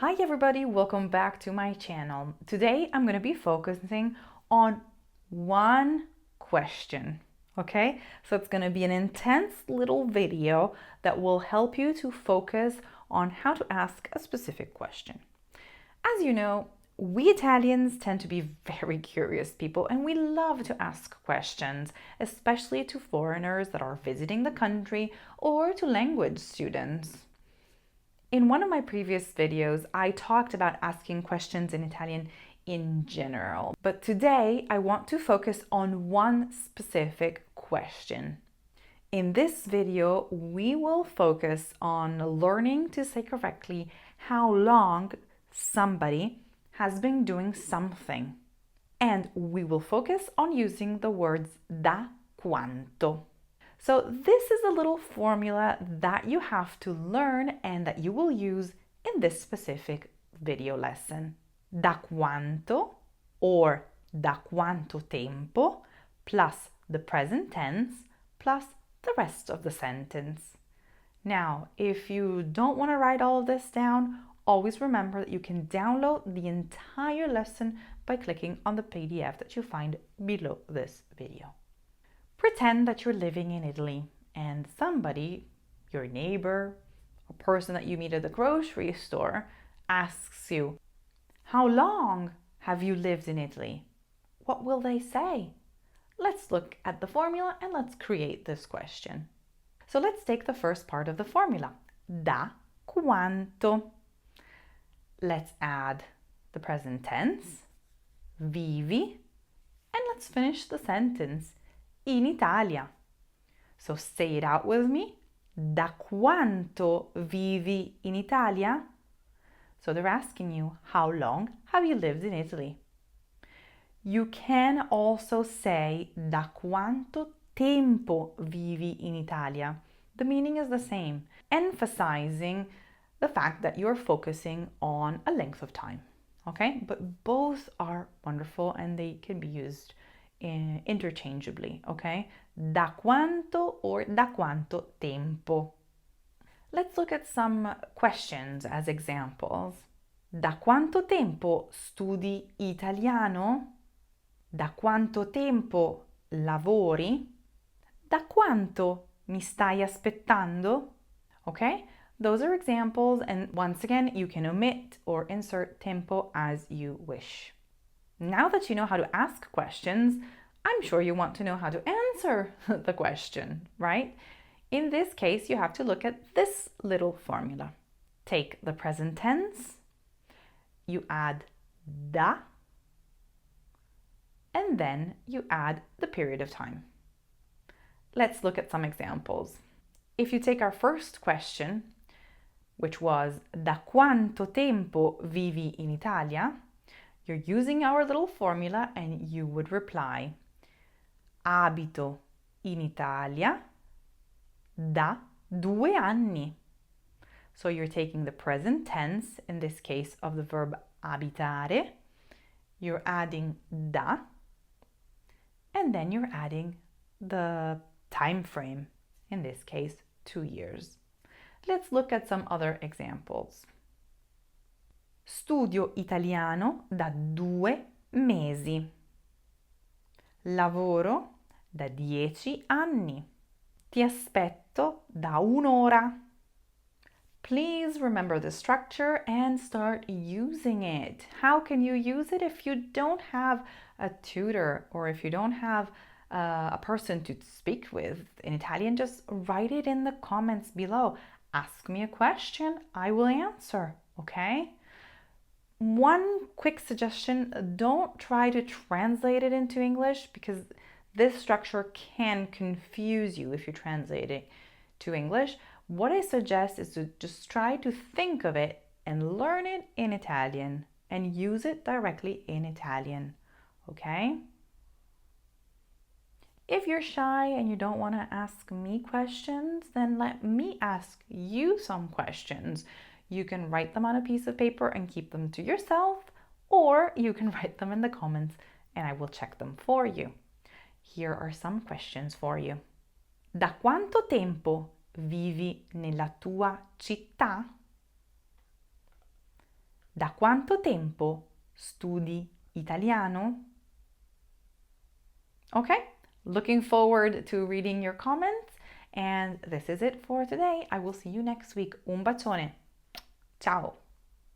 Hi everybody, welcome back to my channel. Today I'm going to be focusing on one question, okay? So it's going to be an intense little video that will help you to focus on how to ask a specific question. As you know, we Italians tend to be very curious people and we love to ask questions, especially to foreigners that are visiting the country or to language students. In one of my previous videos, I talked about asking questions in Italian in general, but today I want to focus on one specific question. In this video, we will focus on learning to say correctly how long somebody has been doing something. And we will focus on using the words da quanto. So this is a little formula that you have to learn and that you will use in this specific video lesson. Da quanto or da quanto tempo plus the present tense plus the rest of the sentence. Now, if you don't want to write all of this down, always remember that you can download the entire lesson by clicking on the PDF that you find below this video. Pretend that you're living in Italy and somebody, your neighbor, a person that you meet at the grocery store, asks you, "How long have you lived in Italy?" What will they say? Let's look at the formula and let's create this question. So let's take the first part of the formula, da quanto. Let's add the present tense, vivi, and let's finish the sentence, in Italia. So say it out with me. Da quanto vivi in Italia? So they're asking you, how long have you lived in Italy? You can also say da quanto tempo vivi in Italia. The meaning is the same, emphasizing the fact that you're focusing on a length of time. Okay? But both are wonderful and they can be used interchangeably, okay? Da quanto or da quanto tempo. Let's look at some questions as examples. Da quanto tempo studi italiano? Da quanto tempo lavori? Da quanto mi stai aspettando? Okay? Those are examples, and once again, you can omit or insert tempo as you wish. Now that you know how to ask questions, I'm sure you want to know how to answer the question, right? In this case, you have to look at this little formula. Take the present tense, you add da, and then you add the period of time. Let's look at some examples. If you take our first question, which was da quanto tempo vivi in Italia? You're using our little formula and you would reply, abito in Italia da 2 anni. So you're taking the present tense, in this case of the verb abitare, you're adding da, and then you're adding the time frame, in this case 2 years. Let's look at some other examples. Studio italiano da 2 mesi. Lavoro da 10 anni. Ti aspetto da 1 ora. Please remember the structure and start using it. How can you use it if you don't have a tutor or if you don't have a person to speak with in Italian? Just write it in the comments below. Ask me a question, I will answer, okay? One quick suggestion, don't try to translate it into English because this structure can confuse you if you translate it to English. What I suggest is to just try to think of it and learn it in Italian and use it directly in Italian, okay? If you're shy and you don't want to ask me questions, then let me ask you some questions. You can write them on a piece of paper and keep them to yourself, or you can write them in the comments and I will check them for you. Here are some questions for you. Da quanto tempo vivi nella tua città? Da quanto tempo studi italiano? Okay, looking forward to reading your comments. And this is it for today. I will see you next week. Un bacione. Ciao.